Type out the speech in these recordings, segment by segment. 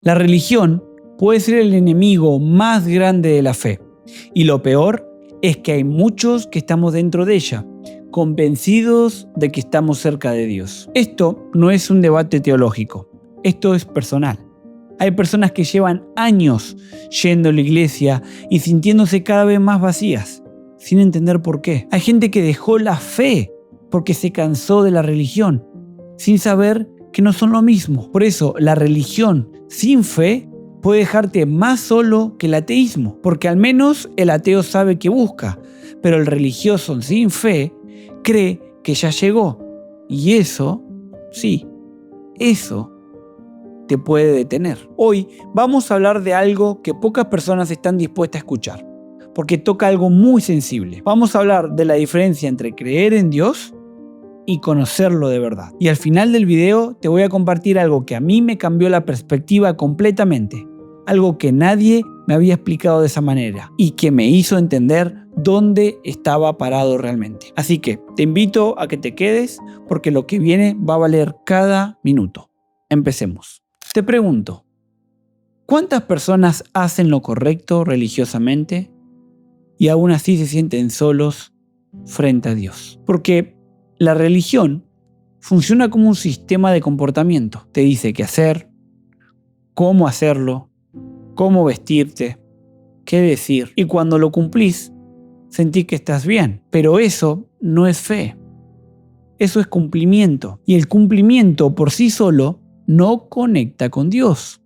La religión puede ser el enemigo más grande de la fe. Y lo peor es que hay muchos que estamos dentro de ella, convencidos de que estamos cerca de Dios. Esto no es un debate teológico, esto es personal. Hay personas que llevan años yendo a la iglesia y sintiéndose cada vez más vacías, sin entender por qué. Hay gente que dejó la fe porque se cansó de la religión, sin saber que no son lo mismo. Por eso, la religión sin fe puede dejarte más solo que el ateísmo, porque al menos el ateo sabe qué busca, pero el religioso sin fe cree que ya llegó. Y eso, sí, eso te puede detener. Hoy vamos a hablar de algo que pocas personas están dispuestas a escuchar, porque toca algo muy sensible. Vamos a hablar de la diferencia entre creer en Dios y conocerlo de verdad. Y al final del video te voy a compartir algo que a mí me cambió la perspectiva completamente. Algo que nadie me había explicado de esa manera y que me hizo entender dónde estaba parado realmente. Así que te invito a que te quedes porque lo que viene va a valer cada minuto. Empecemos. Te pregunto, ¿cuántas personas hacen lo correcto religiosamente y aún así se sienten solos frente a Dios? Porque la religión funciona como un sistema de comportamiento. Te dice qué hacer, cómo hacerlo, cómo vestirte, qué decir. Y cuando lo cumplís, sentís que estás bien. Pero eso no es fe. Eso es cumplimiento. Y el cumplimiento por sí solo no conecta con Dios.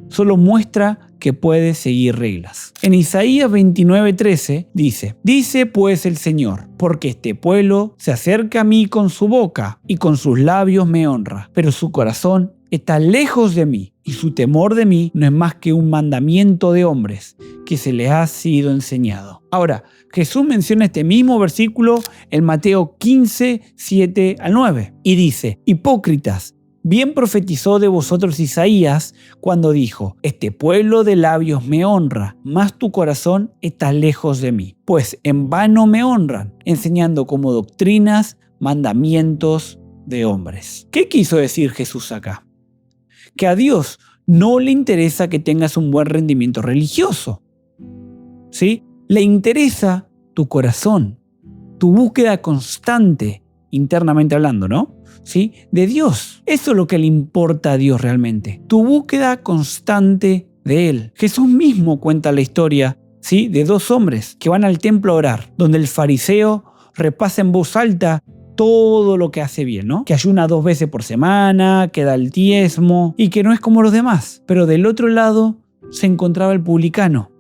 Solo muestra que puedes seguir reglas. En Isaías 29:13 dice pues el Señor, porque este pueblo se acerca a mí con su boca y con sus labios me honra, pero su corazón está lejos de mí y su temor de mí no es más que un mandamiento de hombres que se les ha sido enseñado. Ahora, Jesús menciona este mismo versículo en Mateo 15, 7 al 9 y dice, hipócritas, bien profetizó de vosotros Isaías cuando dijo, este pueblo de labios me honra, mas tu corazón está lejos de mí. Pues en vano me honran, enseñando como doctrinas, mandamientos de hombres. ¿Qué quiso decir Jesús acá? Que a Dios no le interesa que tengas un buen rendimiento religioso, ¿sí? Le interesa tu corazón, tu búsqueda constante, internamente hablando, ¿no? ¿Sí? De Dios. Eso es lo que le importa a Dios realmente. Tu búsqueda constante de Él. Jesús mismo cuenta la historia, ¿sí? De dos hombres que van al templo a orar, donde el fariseo repasa en voz alta todo lo que hace bien, ¿no? Que ayuna 2 veces por semana, que da el diezmo y que no es como los demás. Pero del otro lado se encontraba el publicano,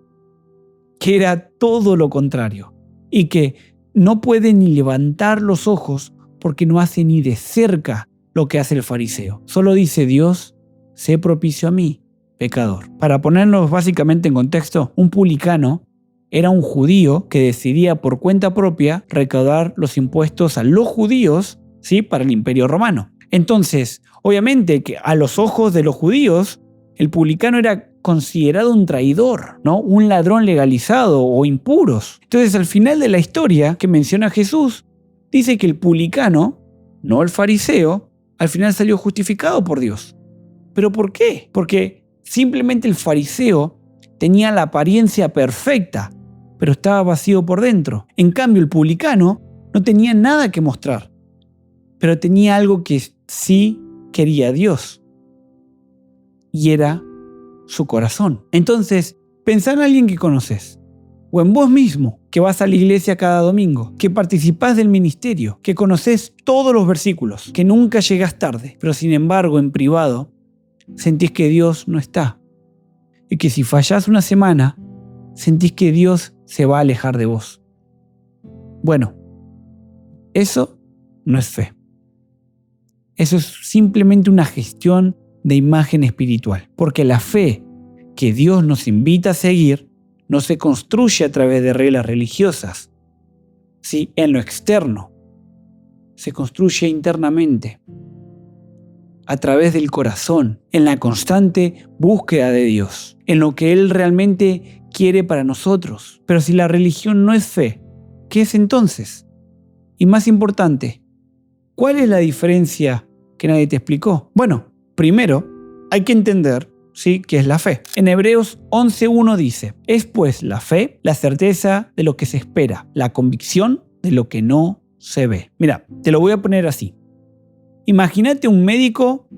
que era todo lo contrario y que no puede ni levantar los ojos porque no hace ni de cerca lo que hace el fariseo. Solo dice Dios, sé propicio a mí, pecador. Para ponernos básicamente en contexto, un publicano era un judío que decidía por cuenta propia recaudar los impuestos a los judíos, ¿sí? Para el Imperio Romano. Entonces, obviamente que a los ojos de los judíos, el publicano era considerado un traidor, ¿no? Un ladrón legalizado o impuros. Entonces, al final de la historia que menciona Jesús, dice que el publicano, no el fariseo, al final salió justificado por Dios. ¿Pero por qué? Porque simplemente el fariseo tenía la apariencia perfecta, pero estaba vacío por dentro. En cambio, el publicano no tenía nada que mostrar, pero tenía algo que sí quería Dios, y era su corazón. Entonces, pensá en alguien que conoces, o en vos mismo, que vas a la iglesia cada domingo, que participás del ministerio, que conocés todos los versículos, que nunca llegás tarde, pero sin embargo en privado sentís que Dios no está. Y que si fallás una semana, sentís que Dios se va a alejar de vos. Bueno, eso no es fe. Eso es simplemente una gestión de imagen espiritual. Porque la fe que Dios nos invita a seguir no se construye a través de reglas religiosas, ¿sí? En lo externo. Se construye internamente, a través del corazón, en la constante búsqueda de Dios, en lo que Él realmente quiere para nosotros. Pero si la religión no es fe, ¿qué es entonces? Y más importante, ¿cuál es la diferencia que nadie te explicó? Bueno, primero hay que entender ¿sí? Que es la fe. En Hebreos 11:1 dice: es pues la fe, la certeza de lo que se espera, la convicción de lo que no se ve. Mira, te lo voy a poner así. Imagínate un médico,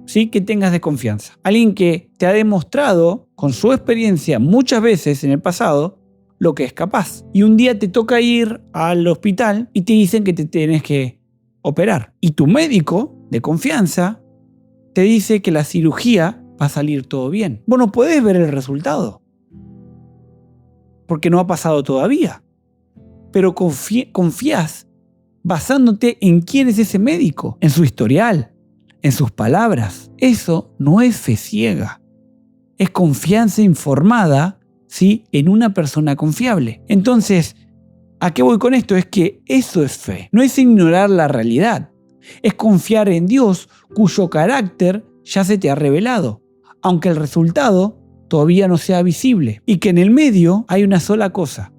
¿sí? Que tengas de confianza. Alguien que te ha demostrado con su experiencia muchas veces en el pasado lo que es capaz. Y un día te toca ir al hospital y te dicen que te tienes que operar. Y tu médico de confianza te dice que la cirugía va a salir todo bien. Vos no podés ver el resultado porque no ha pasado todavía. Pero confías basándote en quién es ese médico, en su historial, en sus palabras. Eso no es fe ciega. Es confianza informada, ¿sí? En una persona confiable. Entonces, ¿a qué voy con esto? Es que eso es fe. No es ignorar la realidad. Es confiar en Dios, cuyo carácter ya se te ha revelado, aunque el resultado todavía no sea visible. Y que en el medio hay una sola cosa,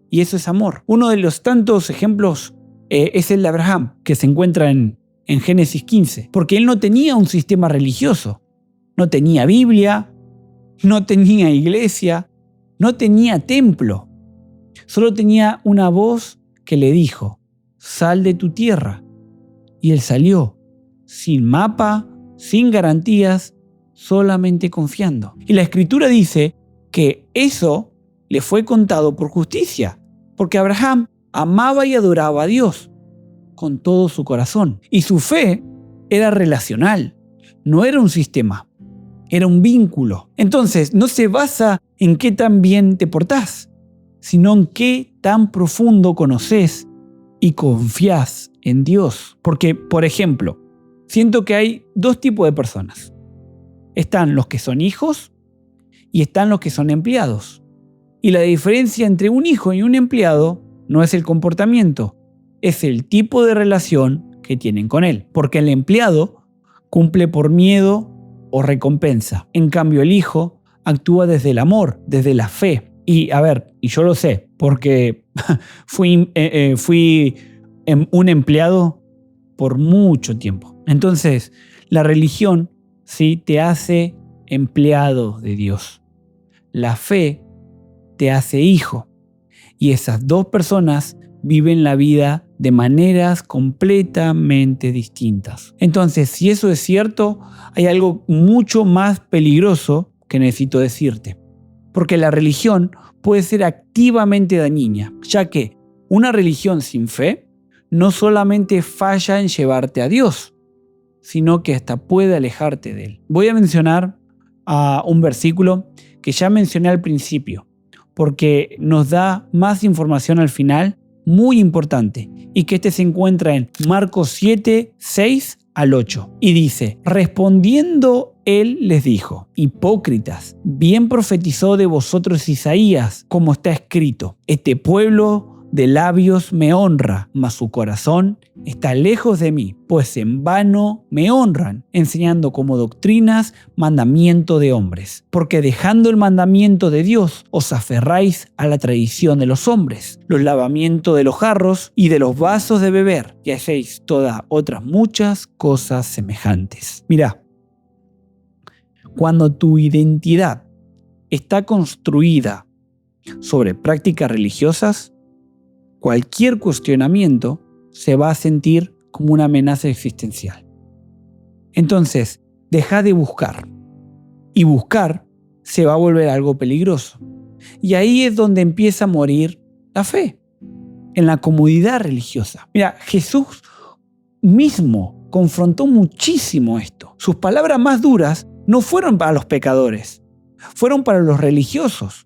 y eso es amor. Uno de los tantos ejemplos es el de Abraham, que se encuentra en Génesis 15, porque él no tenía un sistema religioso, no tenía Biblia, no tenía iglesia, no tenía templo, solo tenía una voz que le dijo: sal de tu tierra. Y él salió, sin mapa, sin garantías, solamente confiando. Y la Escritura dice que eso le fue contado por justicia, porque Abraham amaba y adoraba a Dios con todo su corazón. Y su fe era relacional, no era un sistema, era un vínculo. Entonces, no se basa en qué tan bien te portás, sino en qué tan profundo conoces y confías en Dios. Porque, por ejemplo, siento que hay dos tipos de personas. Están los que son hijos y están los que son empleados. Y la diferencia entre un hijo y un empleado no es el comportamiento, es el tipo de relación que tienen con él. Porque el empleado cumple por miedo o recompensa. En cambio, el hijo actúa desde el amor, desde la fe. Y yo lo sé, porque fui un empleado por mucho tiempo. Entonces, la religión, ¿sí?, te hace empleado de Dios. La fe te hace hijo. Y esas dos personas viven la vida de maneras completamente distintas. Entonces, si eso es cierto, hay algo mucho más peligroso que necesito decirte. Porque la religión puede ser activamente dañina, ya que una religión sin fe no solamente falla en llevarte a Dios, sino que hasta puede alejarte de Él. Voy a mencionar un versículo que ya mencioné al principio, porque nos da más información al final, muy importante, y que se encuentra en Marcos 7, 6 al 8. Y dice: respondiendo él les dijo: hipócritas, bien profetizó de vosotros Isaías, como está escrito: este pueblo de labios me honra, mas su corazón está lejos de mí, pues en vano me honran, enseñando como doctrinas mandamiento de hombres. Porque dejando el mandamiento de Dios, os aferráis a la tradición de los hombres, los lavamientos de los jarros y de los vasos de beber, y hacéis todas otras muchas cosas semejantes. Mirá, cuando tu identidad está construida sobre prácticas religiosas, cualquier cuestionamiento se va a sentir como una amenaza existencial. Entonces, deja de buscar. Y buscar se va a volver algo peligroso. Y ahí es donde empieza a morir la fe, en la comodidad religiosa. Mira, Jesús mismo confrontó muchísimo esto. Sus palabras más duras no fueron para los pecadores, fueron para los religiosos,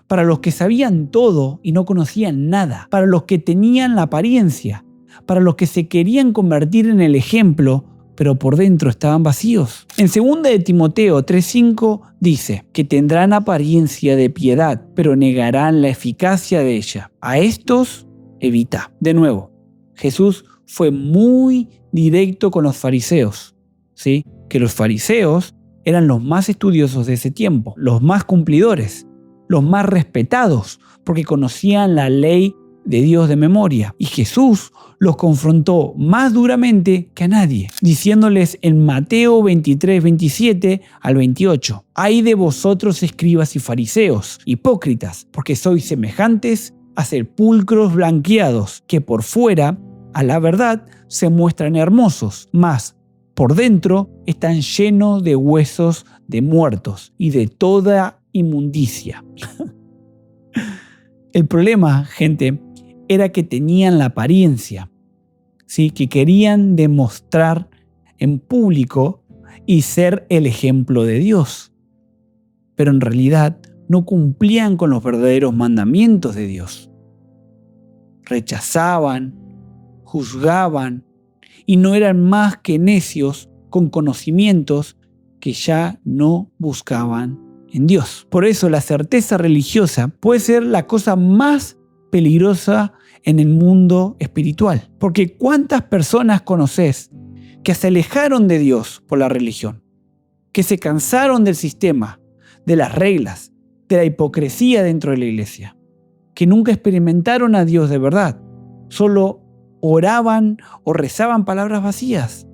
para los que sabían todo y no conocían nada, para los que tenían la apariencia, para los que se querían convertir en el ejemplo, pero por dentro estaban vacíos. En 2 de Timoteo 3:5 dice que tendrán apariencia de piedad, pero negarán la eficacia de ella. A estos evita. De nuevo, Jesús fue muy directo con los fariseos, ¿sí? Que los fariseos eran los más estudiosos de ese tiempo, los más cumplidores, los más respetados, porque conocían la ley de Dios de memoria. Y Jesús los confrontó más duramente que a nadie, diciéndoles en Mateo 23, 27 al 28, «Ay de vosotros, escribas y fariseos, hipócritas, porque sois semejantes a sepulcros blanqueados, que por fuera, a la verdad, se muestran hermosos, mas por dentro están llenos de huesos de muertos y de toda inmundicia». El problema, gente, era que tenían la apariencia, ¿sí? Que querían demostrar en público y ser el ejemplo de Dios. Pero en realidad no cumplían con los verdaderos mandamientos de Dios. Rechazaban, juzgaban y no eran más que necios con conocimientos que ya no buscaban en Dios. Por eso la certeza religiosa puede ser la cosa más peligrosa en el mundo espiritual. Porque ¿cuántas personas conoces que se alejaron de Dios por la religión? Que se cansaron del sistema, de las reglas, de la hipocresía dentro de la iglesia. Que nunca experimentaron a Dios de verdad. Solo oraban o rezaban palabras vacías.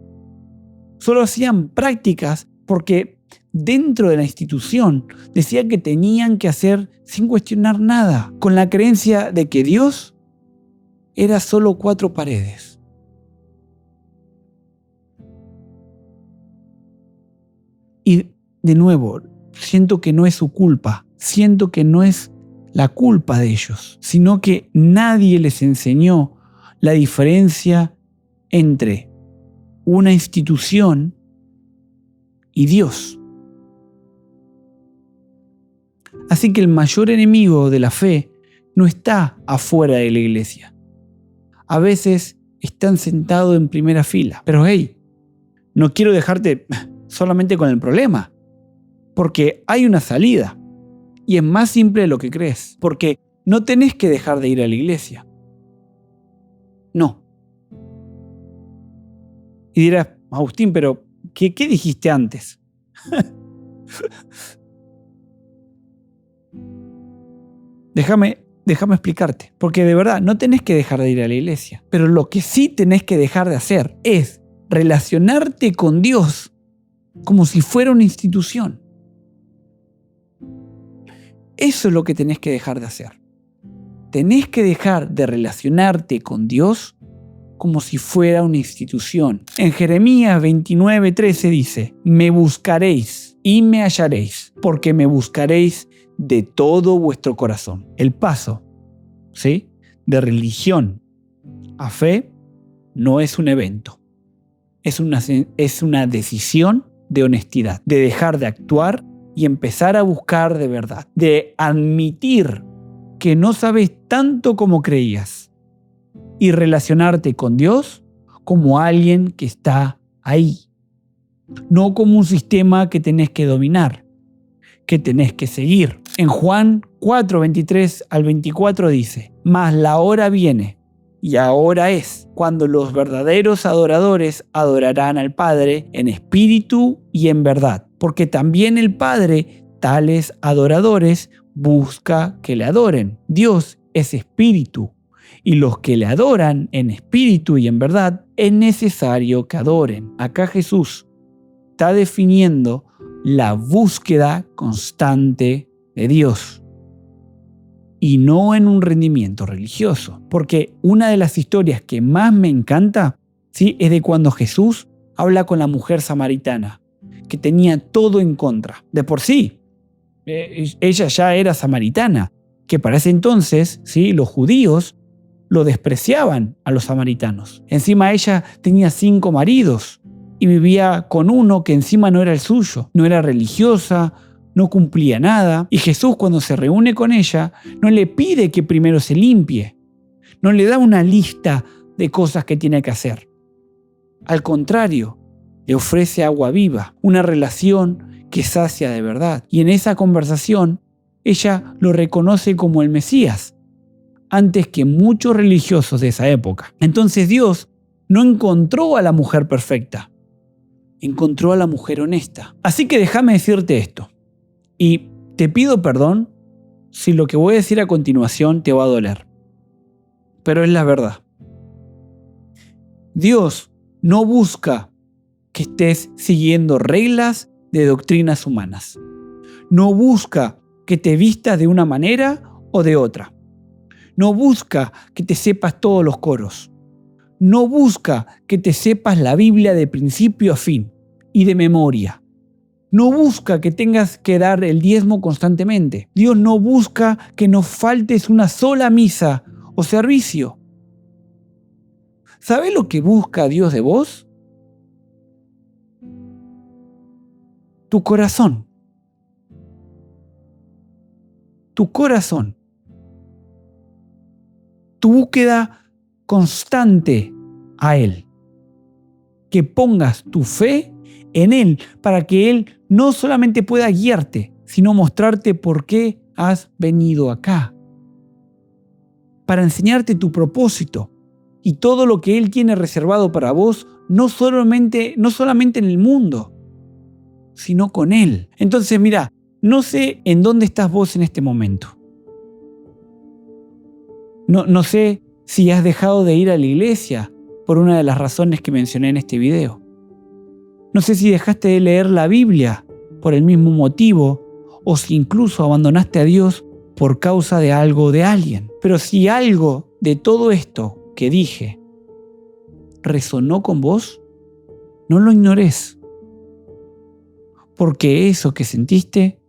Solo hacían prácticas porque dentro de la institución decía que tenían que hacer sin cuestionar nada, con la creencia de que Dios era solo 4 paredes. Y de nuevo, siento que no es su culpa, siento que no es la culpa de ellos, sino que nadie les enseñó la diferencia entre una institución y Dios. Así que el mayor enemigo de la fe no está afuera de la iglesia. A veces están sentados en primera fila. Pero hey, no quiero dejarte solamente con el problema, porque hay una salida y es más simple de lo que crees, porque no tenés que dejar de ir a la iglesia. No. Y dirás, Agustín, pero ¿qué dijiste antes? Déjame explicarte, porque de verdad no tenés que dejar de ir a la iglesia, pero lo que sí tenés que dejar de hacer es relacionarte con Dios como si fuera una institución. Eso es lo que tenés que dejar de hacer. Tenés que dejar de relacionarte con Dios como si fuera una institución. En Jeremías 29:13 dice, «Me buscaréis y me hallaréis, porque me buscaréis de todo vuestro corazón». El paso, ¿sí?, de religión a fe no es un evento. Es una decisión de honestidad, de dejar de actuar y empezar a buscar de verdad, de admitir que no sabes tanto como creías y relacionarte con Dios como alguien que está ahí, no como un sistema que tenés que dominar, que tenés que seguir. En Juan 4:23 al 24 dice, «Mas la hora viene, y ahora es, cuando los verdaderos adoradores adorarán al Padre en espíritu y en verdad, porque también el Padre tales adoradores busca que le adoren. Dios es espíritu, y los que le adoran en espíritu y en verdad es necesario que adoren». Acá Jesús está definiendo la búsqueda constante de Dios y no en un rendimiento religioso. Porque una de las historias que más me encanta, ¿sí?, es de cuando Jesús habla con la mujer samaritana, que tenía todo en contra. De por sí, ella ya era samaritana, que para ese entonces, ¿sí?, los judíos lo despreciaban a los samaritanos. Encima ella tenía 5 maridos y vivía con uno que encima no era el suyo, no era religiosa, no cumplía nada. Y Jesús, cuando se reúne con ella, no le pide que primero se limpie, no le da una lista de cosas que tiene que hacer. Al contrario, le ofrece agua viva, una relación que sacia de verdad. Y en esa conversación, ella lo reconoce como el Mesías, antes que muchos religiosos de esa época. Entonces Dios no encontró a la mujer perfecta, encontró a la mujer honesta. Así que déjame decirte esto, y te pido perdón si lo que voy a decir a continuación te va a doler. pero es la verdad. Dios no busca que estés siguiendo reglas de doctrinas humanas. No busca que te vistas de una manera o de otra. No busca que te sepas todos los coros. No busca que te sepas la Biblia de principio a fin y de memoria. No busca que tengas que dar el diezmo constantemente. Dios no busca que no faltes una sola misa o servicio. ¿Sabes lo que busca Dios de vos? Tu corazón. Tu corazón. Tu búsqueda constante a Él. Que pongas tu fe en Él para que Él no solamente pueda guiarte, sino mostrarte por qué has venido acá. Para enseñarte tu propósito y todo lo que Él tiene reservado para vos, no solamente en el mundo, sino con Él. Entonces, mira, no sé en dónde estás vos en este momento. No sé si has dejado de ir a la iglesia por una de las razones que mencioné en este video. No sé si dejaste de leer la Biblia por el mismo motivo o si incluso abandonaste a Dios por causa de algo o de alguien. Pero si algo de todo esto que dije resonó con vos, no lo ignores. Porque eso que sentiste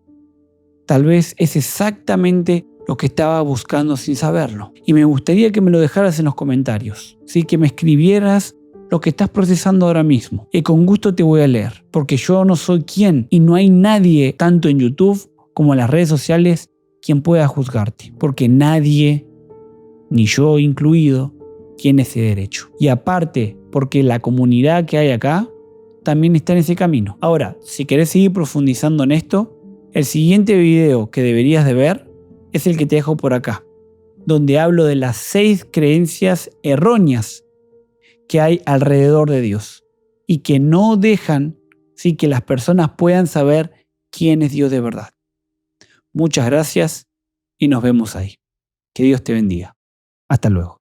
tal vez es exactamente lo que estaba buscando sin saberlo. Y me gustaría que me lo dejaras en los comentarios, ¿sí? Que me escribieras lo que estás procesando ahora mismo. Y con gusto te voy a leer, porque yo no soy quien y no hay nadie, tanto en YouTube como en las redes sociales, quien pueda juzgarte. Porque nadie, ni yo incluido, tiene ese derecho. Y aparte, porque la comunidad que hay acá también está en ese camino. Ahora, si querés seguir profundizando en esto, el siguiente video que deberías de ver es el que te dejo por acá, donde hablo de las 6 creencias erróneas que hay alrededor de Dios y que no dejan que las personas puedan saber quién es Dios de verdad. Muchas gracias y nos vemos ahí. Que Dios te bendiga. Hasta luego.